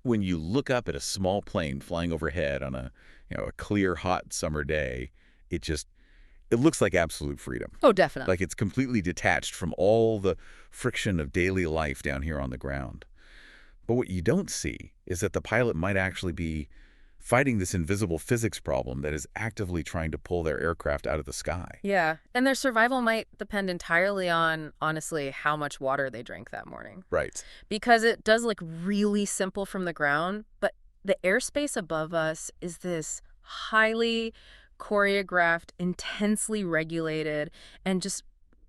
When you look up at a small plane flying overhead on a clear, hot summer day, it looks like absolute freedom. Oh, definitely. Like it's completely detached from all the friction of daily life down here on the ground. But what you don't see is that the pilot might actually be fighting this invisible physics problem that is actively trying to pull their aircraft out of the sky. Yeah, and their survival might depend entirely on, honestly, how much water they drank that morning. Right. Because it does look really simple from the ground, but the airspace above us is this highly choreographed, intensely regulated, and just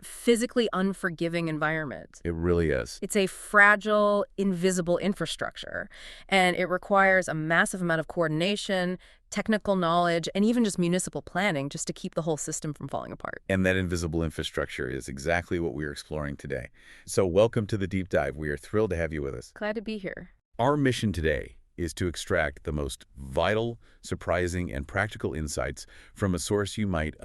physically unforgiving environment. It really is. It's a fragile, invisible infrastructure, and it requires a massive amount of coordination, technical knowledge, and even just municipal planning just to keep the whole system from falling apart. And that invisible infrastructure is exactly what we are exploring today. So welcome to the Deep Dive. We are thrilled to have you with us. Glad to be here. Our mission today is to extract the most vital, surprising, and practical insights from a source you might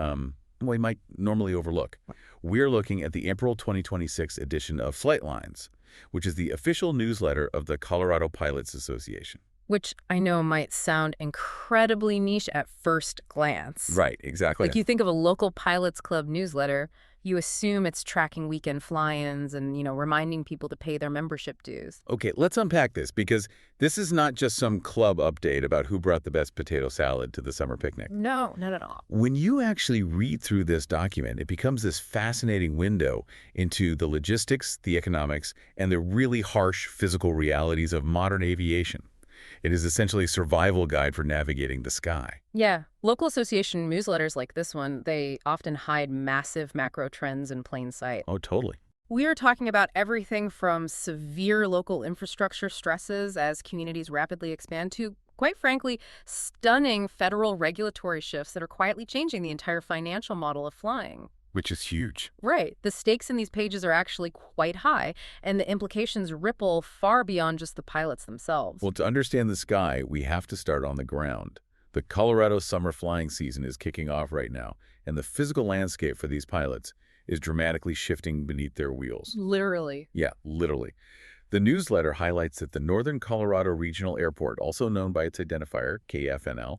normally overlook. We're looking at the April 2026 edition of Flightlines, which is the official newsletter of the Colorado Pilots Association. Which I know might sound incredibly niche at first glance. Right, exactly. Like you think of a local pilots club newsletter, you assume it's tracking weekend fly-ins and, reminding people to pay their membership dues. Okay, let's unpack this, because this is not just some club update about who brought the best potato salad to the summer picnic. No, not at all. When you actually read through this document, it becomes this fascinating window into the logistics, the economics, and the really harsh physical realities of modern aviation. It is essentially a survival guide for navigating the sky. Yeah. Local association newsletters like this one, they often hide massive macro trends in plain sight. Oh, totally. We are talking about everything from severe local infrastructure stresses as communities rapidly expand to, quite frankly, stunning federal regulatory shifts that are quietly changing the entire financial model of flying. Which is huge. Right. The stakes in these pages are actually quite high, and the implications ripple far beyond just the pilots themselves. Well, to understand the sky, we have to start on the ground. The Colorado summer flying season is kicking off right now, and the physical landscape for these pilots is dramatically shifting beneath their wheels. Literally. Yeah, literally. The newsletter highlights that the Northern Colorado Regional Airport, also known by its identifier, KFNL,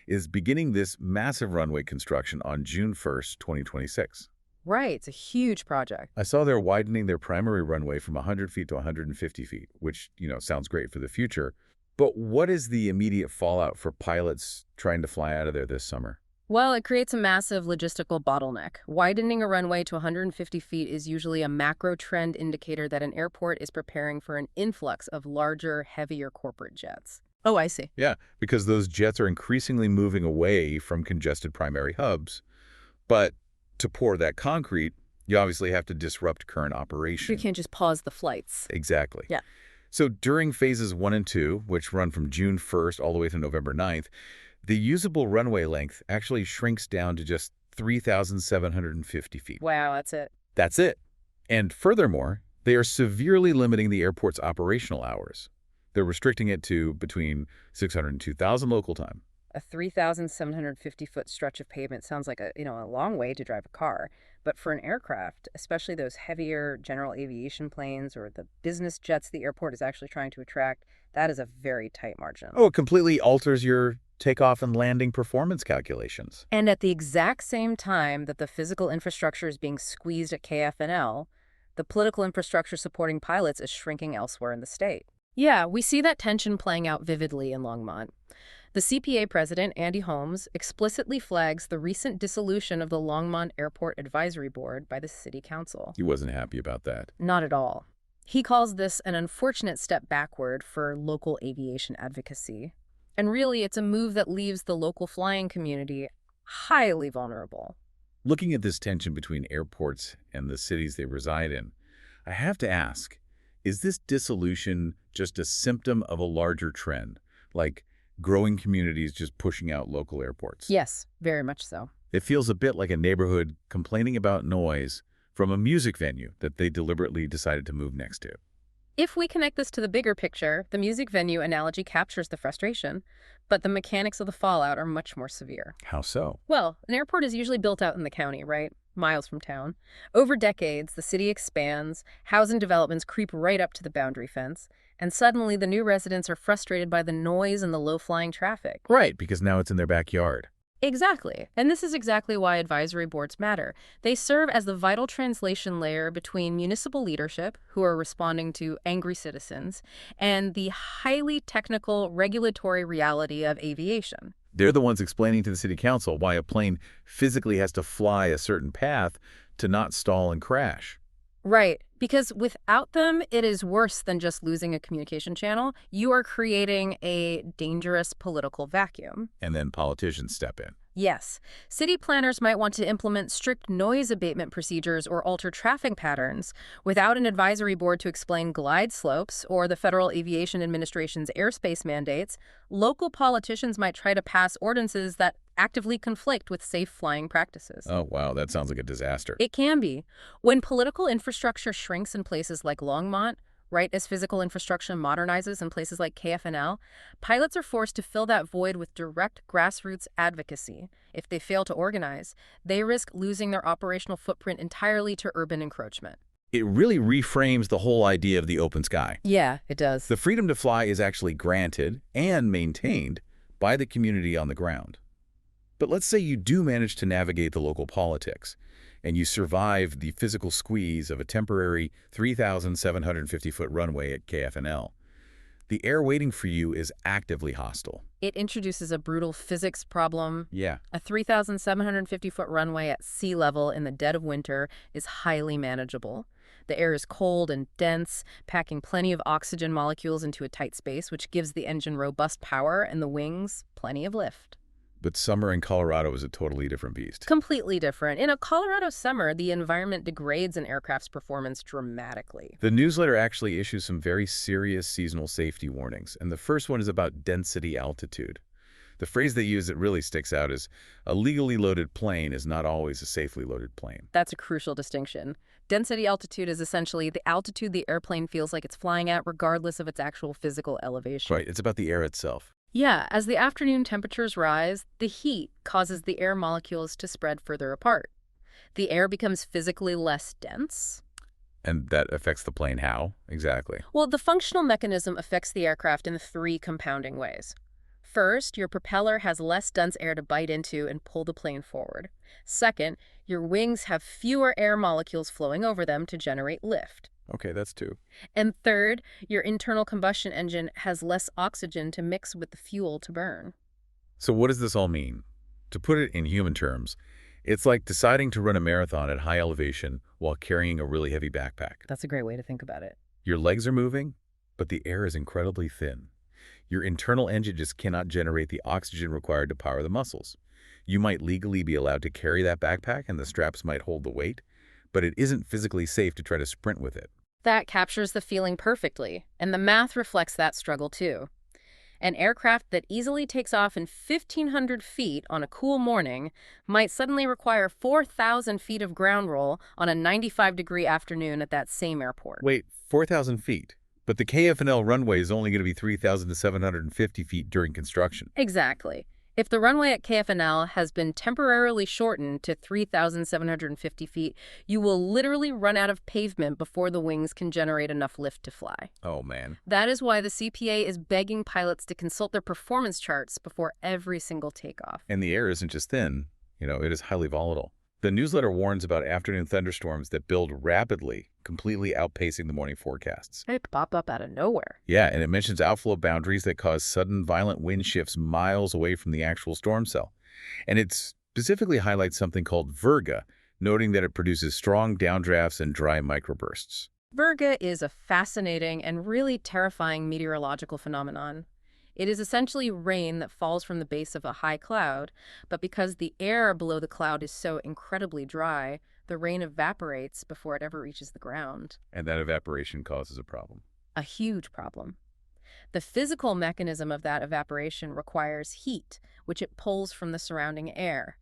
is beginning this massive runway construction on June 1st, 2026. Right. It's a huge project. I saw they're widening their primary runway from 100 feet to 150 feet, which, sounds great for the future. But what is the immediate fallout for pilots trying to fly out of there this summer? Well, it creates a massive logistical bottleneck. Widening a runway to 150 feet is usually a macro trend indicator that an airport is preparing for an influx of larger, heavier corporate jets. Oh, I see. Yeah, because those jets are increasingly moving away from congested primary hubs. But to pour that concrete, you obviously have to disrupt current operation. You can't just pause the flights. Exactly. Yeah. So during phases 1 and 2, which run from June 1st all the way to November 9th, the usable runway length actually shrinks down to just 3,750 feet. Wow, that's it. That's it. And furthermore, they are severely limiting the airport's operational hours. They're restricting it to between 600 and 2,000 local time. A 3,750-foot stretch of pavement sounds like a long way to drive a car. But for an aircraft, especially those heavier general aviation planes or the business jets the airport is actually trying to attract, that is a very tight margin. Oh, it completely alters your takeoff and landing performance calculations. And at the exact same time that the physical infrastructure is being squeezed at KFNL, the political infrastructure supporting pilots is shrinking elsewhere in the state. Yeah, we see that tension playing out vividly in Longmont. The CPA President Andy Holmes explicitly flags the recent dissolution of the Longmont Airport Advisory Board by the City Council. He wasn't happy about that. Not at all. He calls this an unfortunate step backward for local aviation advocacy. And really, it's a move that leaves the local flying community highly vulnerable. Looking at this tension between airports and the cities they reside in, I have to ask, is this dissolution just a symptom of a larger trend, like growing communities just pushing out local airports? Yes, very much so. It feels a bit like a neighborhood complaining about noise from a music venue that they deliberately decided to move next to. If we connect this to the bigger picture, the music venue analogy captures the frustration, but the mechanics of the fallout are much more severe. How so? Well, an airport is usually built out in the county, right? Miles from town. Over decades, the city expands, housing developments creep right up to the boundary fence, And suddenly the new residents are frustrated by the noise and the low-flying traffic. Right, because now it's in their backyard. Exactly. And this is exactly why advisory boards matter. They serve as the vital translation layer between municipal leadership, who are responding to angry citizens, and the highly technical regulatory reality of aviation. They're the ones explaining to the city council why a plane physically has to fly a certain path to not stall and crash. Right. Because without them, it is worse than just losing a communication channel. You are creating a dangerous political vacuum. And then politicians step in. Yes. City planners might want to implement strict noise abatement procedures or alter traffic patterns. Without an advisory board to explain glide slopes or the Federal Aviation Administration's airspace mandates, local politicians might try to pass ordinances that actively conflict with safe flying practices. Oh, wow, that sounds like a disaster. It can be. When political infrastructure shrinks in places like Longmont, right as physical infrastructure modernizes in places like KFNL, pilots are forced to fill that void with direct grassroots advocacy. If they fail to organize, they risk losing their operational footprint entirely to urban encroachment. It really reframes the whole idea of the open sky. Yeah, it does. The freedom to fly is actually granted and maintained by the community on the ground. But let's say you do manage to navigate the local politics, and you survive the physical squeeze of a temporary 3,750-foot runway at KFNL. The air waiting for you is actively hostile. It introduces a brutal physics problem. Yeah. A 3,750-foot runway at sea level in the dead of winter is highly manageable. The air is cold and dense, packing plenty of oxygen molecules into a tight space, which gives the engine robust power and the wings plenty of lift. But summer in Colorado is a totally different beast. Completely different. In a Colorado summer, the environment degrades an aircraft's performance dramatically. The newsletter actually issues some very serious seasonal safety warnings, and the first one is about density altitude. The phrase they use that really sticks out is, a legally loaded plane is not always a safely loaded plane. That's a crucial distinction. Density altitude is essentially the altitude the airplane feels like it's flying at, regardless of its actual physical elevation. Right, it's about the air itself. Yeah, as the afternoon temperatures rise, the heat causes the air molecules to spread further apart. The air becomes physically less dense. And that affects the plane how, exactly? Well, the functional mechanism affects the aircraft in three compounding ways. First, your propeller has less dense air to bite into and pull the plane forward. Second, your wings have fewer air molecules flowing over them to generate lift. Okay, that's two. And third, your internal combustion engine has less oxygen to mix with the fuel to burn. So what does this all mean? To put it in human terms, it's like deciding to run a marathon at high elevation while carrying a really heavy backpack. That's a great way to think about it. Your legs are moving, but the air is incredibly thin. Your internal engine just cannot generate the oxygen required to power the muscles. You might legally be allowed to carry that backpack and the straps might hold the weight, but it isn't physically safe to try to sprint with it. That captures the feeling perfectly, and the math reflects that struggle too. An aircraft that easily takes off in 1,500 feet on a cool morning might suddenly require 4,000 feet of ground roll on a 95-degree afternoon at that same airport. Wait, 4,000 feet? But the KFNL runway is only going to be 3,750 feet during construction. Exactly. If the runway at KFNL has been temporarily shortened to 3,750 feet, you will literally run out of pavement before the wings can generate enough lift to fly. Oh, man. That is why the CPA is begging pilots to consult their performance charts before every single takeoff. And the air isn't just thin, it is highly volatile. The newsletter warns about afternoon thunderstorms that build rapidly, completely outpacing the morning forecasts. They pop up out of nowhere. Yeah, and it mentions outflow boundaries that cause sudden violent wind shifts miles away from the actual storm cell. And it specifically highlights something called virga, noting that it produces strong downdrafts and dry microbursts. Virga is a fascinating and really terrifying meteorological phenomenon. It is essentially rain that falls from the base of a high cloud, but because the air below the cloud is so incredibly dry, the rain evaporates before it ever reaches the ground. And that evaporation causes a problem. A huge problem. The physical mechanism of that evaporation requires heat, which it pulls from the surrounding air.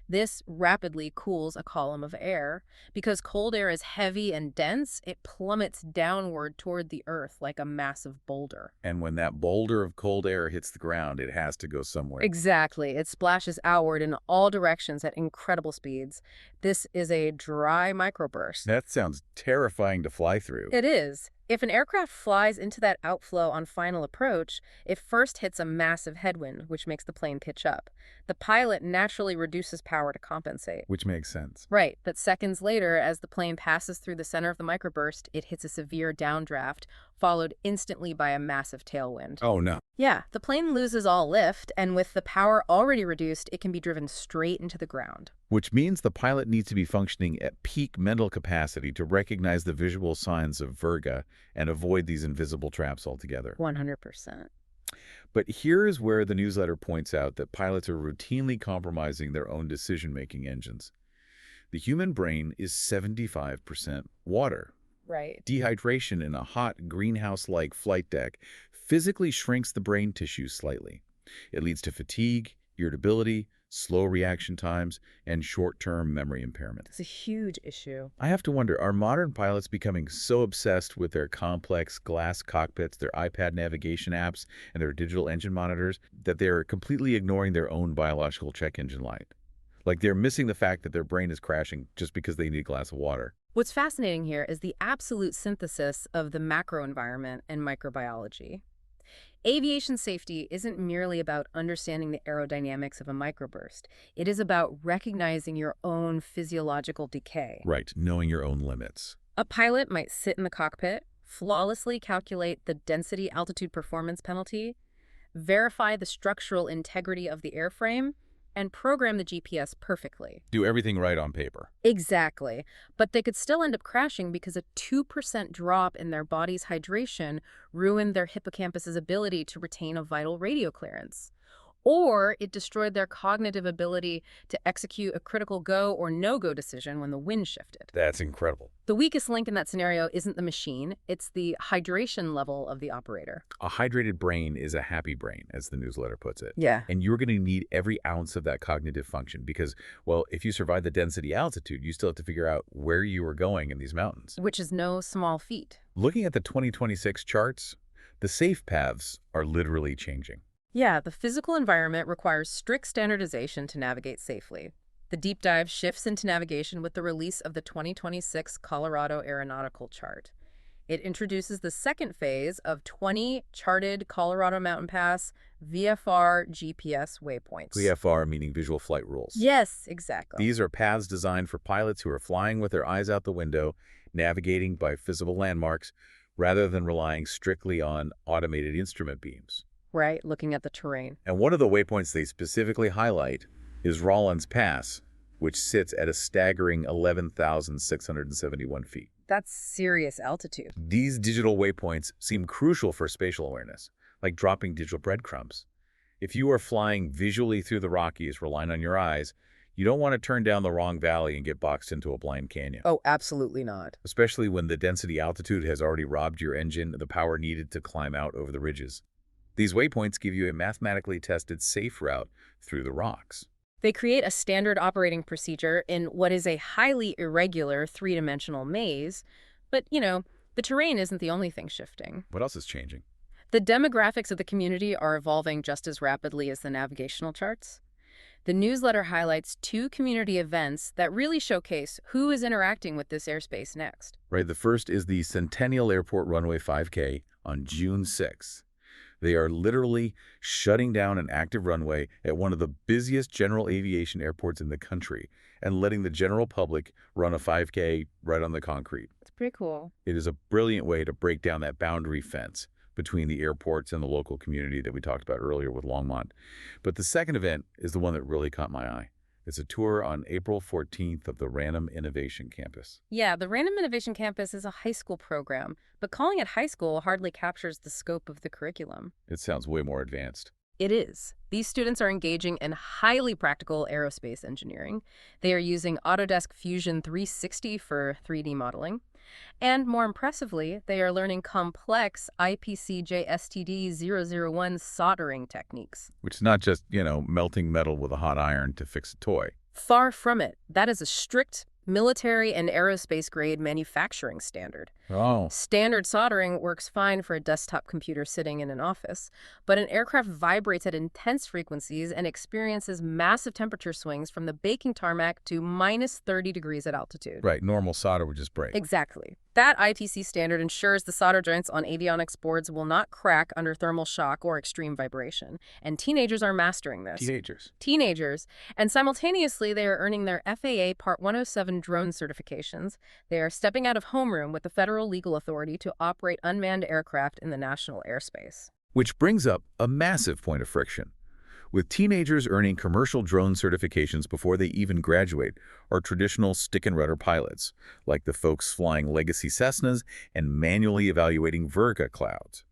This rapidly cools a column of air. Because cold air is heavy and dense, it plummets downward toward the earth like a massive boulder. And when that boulder of cold air hits the ground, it has to go somewhere. Exactly. It splashes outward in all directions at incredible speeds. This is a dry microburst. That sounds terrifying to fly through. It is. If an aircraft flies into that outflow on final approach, it first hits a massive headwind, which makes the plane pitch up. The pilot naturally reduces power to compensate. Which makes sense. Right, but seconds later, as the plane passes through the center of the microburst, it hits a severe downdraft, followed instantly by a massive tailwind. Oh, no. Yeah, the plane loses all lift, and with the power already reduced, it can be driven straight into the ground. Which means the pilot needs to be functioning at peak mental capacity to recognize the visual signs of virga and avoid these invisible traps altogether. 100%. But here's where the newsletter points out that pilots are routinely compromising their own decision-making engines. The human brain is 75% water. Right. Dehydration in a hot, greenhouse-like flight deck physically shrinks the brain tissue slightly. It leads to fatigue, irritability, slow reaction times, and short-term memory impairment. It's a huge issue. I have to wonder, are modern pilots becoming so obsessed with their complex glass cockpits, their iPad navigation apps, and their digital engine monitors that they're completely ignoring their own biological check engine light? Like they're missing the fact that their brain is crashing just because they need a glass of water. What's fascinating here is the absolute synthesis of the macro environment and microbiology. Aviation safety isn't merely about understanding the aerodynamics of a microburst. It is about recognizing your own physiological decay. Right, knowing your own limits. A pilot might sit in the cockpit, flawlessly calculate the density-altitude performance penalty, verify the structural integrity of the airframe, and program the GPS perfectly. Do everything right on paper. Exactly. But they could still end up crashing because a 2% drop in their body's hydration ruined their hippocampus's ability to retain a vital radio clearance. Or it destroyed their cognitive ability to execute a critical go or no-go decision when the wind shifted. That's incredible. The weakest link in that scenario isn't the machine, it's the hydration level of the operator. A hydrated brain is a happy brain, as the newsletter puts it. Yeah. And you're going to need every ounce of that cognitive function because, well, if you survive the density altitude, you still have to figure out where you are going in these mountains. Which is no small feat. Looking at the 2026 charts, the safe paths are literally changing. Yeah, the physical environment requires strict standardization to navigate safely. The deep dive shifts into navigation with the release of the 2026 Colorado Aeronautical Chart. It introduces the second phase of 20 charted Colorado Mountain Pass VFR GPS waypoints. VFR meaning visual flight rules. Yes, exactly. These are paths designed for pilots who are flying with their eyes out the window, navigating by visible landmarks, rather than relying strictly on automated instrument beams. Right, looking at the terrain. And one of the waypoints they specifically highlight is Rawlins Pass, which sits at a staggering 11,671 feet. That's serious altitude. These digital waypoints seem crucial for spatial awareness, like dropping digital breadcrumbs. If you are flying visually through the Rockies, relying on your eyes, you don't want to turn down the wrong valley and get boxed into a blind canyon. Oh, absolutely not. Especially when the density altitude has already robbed your engine of the power needed to climb out over the ridges. These waypoints give you a mathematically tested safe route through the rocks. They create a standard operating procedure in what is a highly irregular three-dimensional maze. But, the terrain isn't the only thing shifting. What else is changing? The demographics of the community are evolving just as rapidly as the navigational charts. The newsletter highlights 2 community events that really showcase who is interacting with this airspace next. Right, the first is the Centennial Airport Runway 5K on June 6th. They are literally shutting down an active runway at one of the busiest general aviation airports in the country and letting the general public run a 5K right on the concrete. It's pretty cool. It is a brilliant way to break down that boundary fence between the airports and the local community that we talked about earlier with Longmont. But the second event is the one that really caught my eye. It's a tour on April 14th of the Random Innovation Campus. Yeah, the Random Innovation Campus is a high school program, but calling it high school hardly captures the scope of the curriculum. It sounds way more advanced. It is. These students are engaging in highly practical aerospace engineering. They are using Autodesk Fusion 360 for 3D modeling. And more impressively, they are learning complex IPCJ-STD-001 soldering techniques. Which is not just, melting metal with a hot iron to fix a toy. Far from it. That is a strict military and aerospace-grade manufacturing standard. Oh. Standard soldering works fine for a desktop computer sitting in an office, but an aircraft vibrates at intense frequencies and experiences massive temperature swings from the baking tarmac to minus 30 degrees at altitude. Right, normal solder would just break. Exactly. That ITC standard ensures the solder joints on avionics boards will not crack under thermal shock or extreme vibration, and teenagers are mastering this. Teenagers. And simultaneously, they are earning their FAA Part 107 drone certifications. They are stepping out of homeroom with the federal legal authority to operate unmanned aircraft in the national airspace. Which brings up a massive point of friction. With teenagers earning commercial drone certifications before they even graduate are traditional stick-and-rudder pilots, like the folks flying legacy Cessnas and manually evaluating Verga clouds,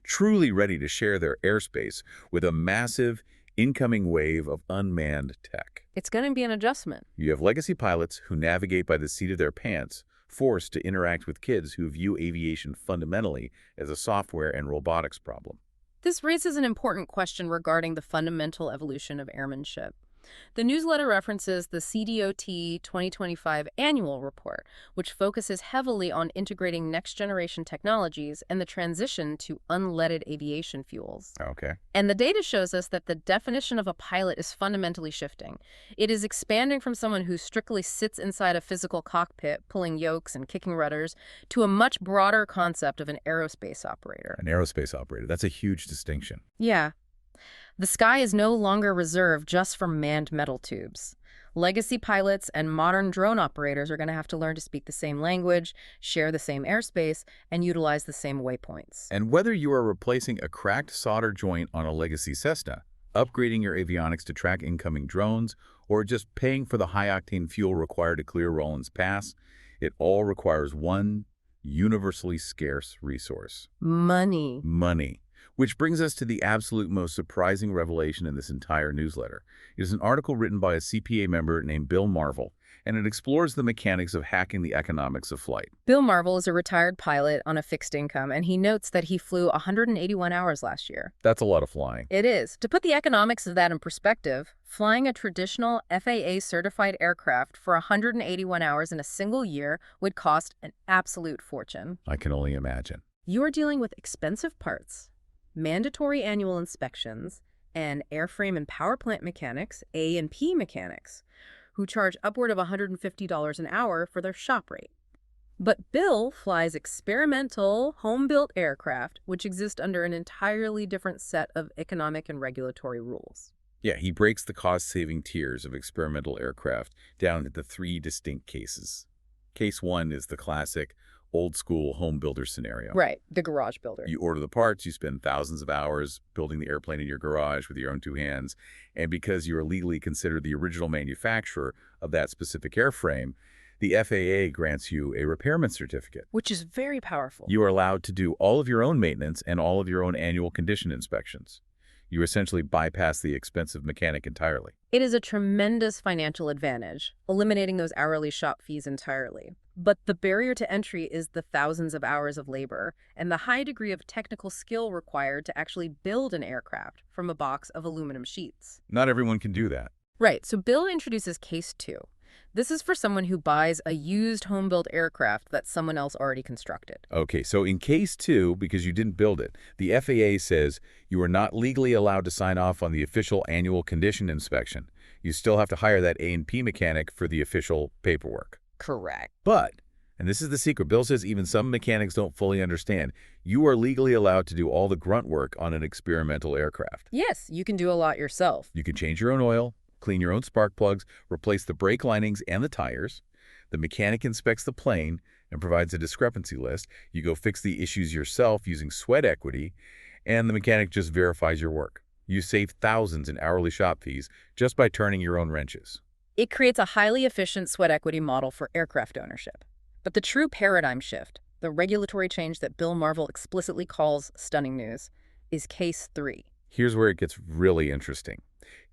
truly ready to share their airspace with a massive, incoming wave of unmanned tech. It's going to be an adjustment. You have legacy pilots who navigate by the seat of their pants, forced to interact with kids who view aviation fundamentally as a software and robotics problem. This raises an important question regarding the fundamental evolution of airmanship. The newsletter references the CDOT 2025 annual report, which focuses heavily on integrating next-generation technologies and the transition to unleaded aviation fuels. Okay. And the data shows us that the definition of a pilot is fundamentally shifting. It is expanding from someone who strictly sits inside a physical cockpit, pulling yokes and kicking rudders, to a much broader concept of an aerospace operator. An aerospace operator. That's a huge distinction. Yeah. The sky is no longer reserved just for manned metal tubes. Legacy pilots and modern drone operators are going to have to learn to speak the same language, share the same airspace, and utilize the same waypoints. And whether you are replacing a cracked solder joint on a legacy Cessna, upgrading your avionics to track incoming drones, or just paying for the high-octane fuel required to clear Rollins Pass, it all requires one universally scarce resource. Money. Money. Which brings us to the absolute most surprising revelation in this entire newsletter. It is an article written by a CPA member named Bill Marvel, and it explores the mechanics of hacking the economics of flight. Bill Marvel is a retired pilot on a fixed income, and he notes that he flew 181 hours last year. That's a lot of flying. It is. To put the economics of that in perspective, flying a traditional FAA-certified aircraft for 181 hours in a single year would cost an absolute fortune. I can only imagine. You are dealing with expensive parts, mandatory annual inspections, and airframe and power plant mechanics, A&P mechanics, who charge upward of $150 an hour for their shop rate. But Bill flies experimental, home-built aircraft, which exist under an entirely different set of economic and regulatory rules. Yeah, he breaks the cost-saving tiers of experimental aircraft down into three distinct cases. Case one is the classic old-school home builder scenario. Right, the garage builder. You order the parts, you spend thousands of hours building the airplane in your garage with your own two hands, and because you are legally considered the original manufacturer of that specific airframe, the FAA grants you a repairman certificate. Which is very powerful. You are allowed to do all of your own maintenance and all of your own annual condition inspections. You essentially bypass the expensive mechanic entirely. It is a tremendous financial advantage, eliminating those hourly shop fees entirely. But the barrier to entry is the thousands of hours of labor and the high degree of technical skill required to actually build an aircraft from a box of aluminum sheets. Not everyone can do that. Right, so Bill introduces case two. This is for someone who buys a used home-built aircraft that someone else already constructed. Okay, so in case two, because you didn't build it, the FAA says you are not legally allowed to sign off on the official annual condition inspection. You still have to hire that A&P mechanic for the official paperwork. Correct. But, and this is the secret, Bill says even some mechanics don't fully understand, you are legally allowed to do all the grunt work on an experimental aircraft. Yes, you can do a lot yourself. You can change your own oil, clean your own spark plugs, replace the brake linings and the tires. The mechanic inspects the plane and provides a discrepancy list. You go fix the issues yourself using sweat equity, and the mechanic just verifies your work. You save thousands in hourly shop fees just by turning your own wrenches. It creates a highly efficient sweat equity model for aircraft ownership. But the true paradigm shift, the regulatory change that Bill Marvel explicitly calls stunning news, is case three. Here's where it gets really interesting.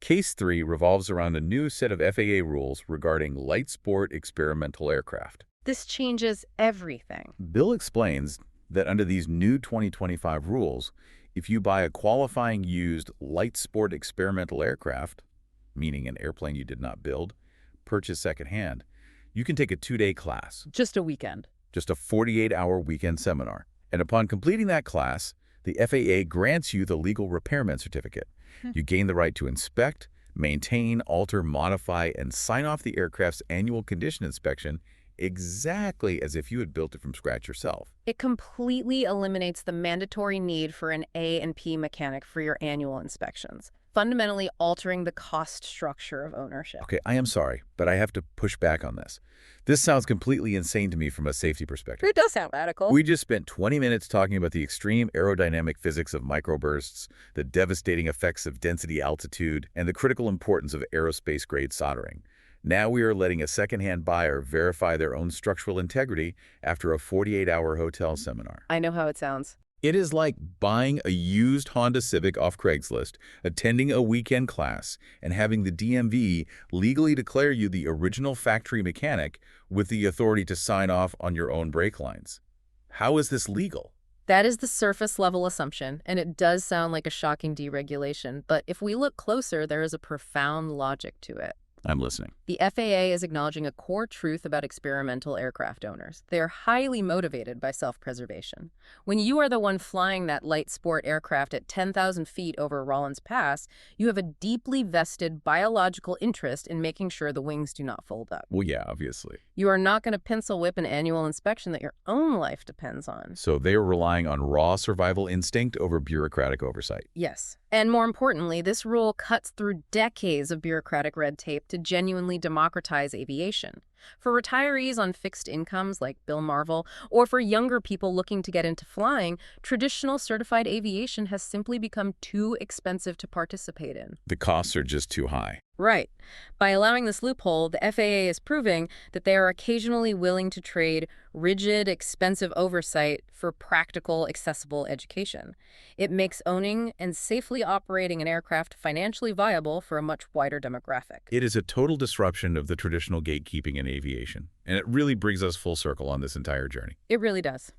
Case 3 revolves around a new set of FAA rules regarding light sport experimental aircraft. This changes everything. Bill explains that under these new 2025 rules, if you buy a qualifying used light sport experimental aircraft, meaning an airplane you did not build, purchase secondhand, you can take a 2-day class. Just a weekend. Just a 48-hour weekend seminar. And upon completing that class, the FAA grants you the legal repairman certificate. You gain the right to inspect, maintain, alter, modify, and sign off the aircraft's annual condition inspection exactly as if you had built it from scratch yourself. It completely eliminates the mandatory need for an A&P mechanic for your annual inspections, fundamentally altering the cost structure of ownership. Okay, I am sorry, but I have to push back on this. This sounds completely insane to me from a safety perspective. It does sound radical. We just spent 20 minutes talking about the extreme aerodynamic physics of microbursts, the devastating effects of density altitude, and the critical importance of aerospace-grade soldering. Now we are letting a second-hand buyer verify their own structural integrity after a 48-hour hotel seminar. I know how it sounds. It is like buying a used Honda Civic off Craigslist, attending a weekend class, and having the DMV legally declare you the original factory mechanic with the authority to sign off on your own brake lines. How is this legal? That is the surface-level assumption, and it does sound like a shocking deregulation, but if we look closer, there is a profound logic to it. I'm listening. The FAA is acknowledging a core truth about experimental aircraft owners. They are highly motivated by self-preservation. When you are the one flying that light sport aircraft at 10,000 feet over Rollins Pass, you have a deeply vested biological interest in making sure the wings do not fold up. Well, yeah, obviously. You are not going to pencil whip an annual inspection that your own life depends on. So they're relying on raw survival instinct over bureaucratic oversight. Yes. And more importantly, this rule cuts through decades of bureaucratic red tape to genuinely democratize aviation. For retirees on fixed incomes like Bill Marvel, or for younger people looking to get into flying, traditional certified aviation has simply become too expensive to participate in. The costs are just too high. Right. By allowing this loophole, the FAA is proving that they are occasionally willing to trade rigid, expensive oversight for practical, accessible education. It makes owning and safely operating an aircraft financially viable for a much wider demographic. It is a total disruption of the traditional gatekeeping in aviation, and it really brings us full circle on this entire journey. It really does.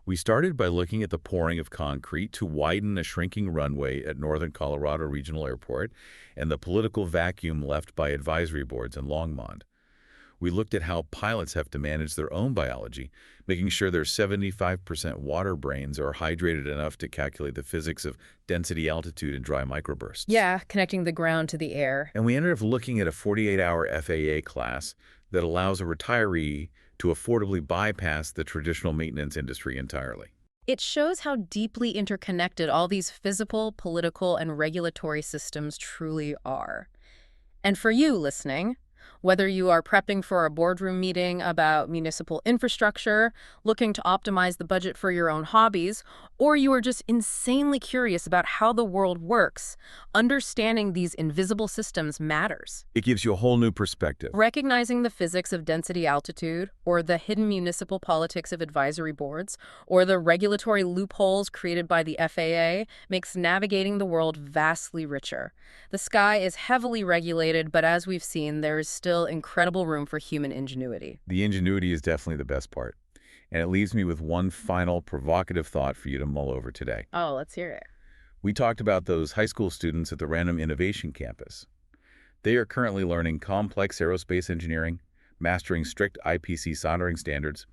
We started by looking at the pouring of concrete to widen a shrinking runway at Northern Colorado Regional Airport and the political vacuum left by advisory boards in Longmont. We looked at how pilots have to manage their own biology, making sure their 75% water brains are hydrated enough to calculate the physics of density, altitude, and dry microbursts. Yeah, connecting the ground to the air. And we ended up looking at a 48-hour FAA class that allows a retiree to affordably bypass the traditional maintenance industry entirely. It shows how deeply interconnected all these physical, political, and regulatory systems truly are. And for you listening, whether you are prepping for a boardroom meeting about municipal infrastructure, looking to optimize the budget for your own hobbies, or you are just insanely curious about how the world works, understanding these invisible systems matters. It gives you a whole new perspective. Recognizing the physics of density altitude, or the hidden municipal politics of advisory boards, or the regulatory loopholes created by the FAA makes navigating the world vastly richer. The sky is heavily regulated, but as we've seen, there is still incredible room for human ingenuity. The ingenuity is definitely the best part. And it leaves me with one final provocative thought for you to mull over today. Oh, let's hear it. We talked about those high school students at the Random Innovation Campus. They are currently learning complex aerospace engineering, mastering strict IPC soldering standards,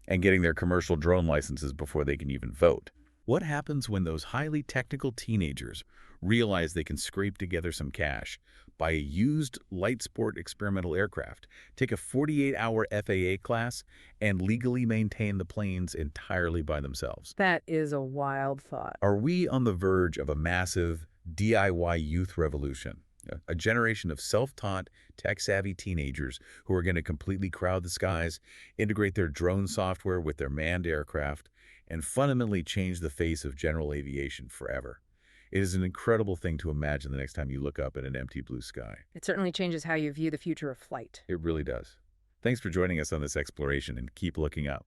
and getting their commercial drone licenses before they can even vote. What happens when those highly technical teenagers realize they can scrape together some cash, buy a used light sport experimental aircraft, take a 48-hour FAA class, and legally maintain the planes entirely by themselves? That is a wild thought. Are we on the verge of a massive DIY youth revolution? A generation of self-taught, tech-savvy teenagers who are going to completely crowd the skies, integrate their drone software with their manned aircraft, and fundamentally change the face of general aviation forever. It is an incredible thing to imagine the next time you look up at an empty blue sky. It certainly changes how you view the future of flight. It really does. Thanks for joining us on this exploration, and keep looking up.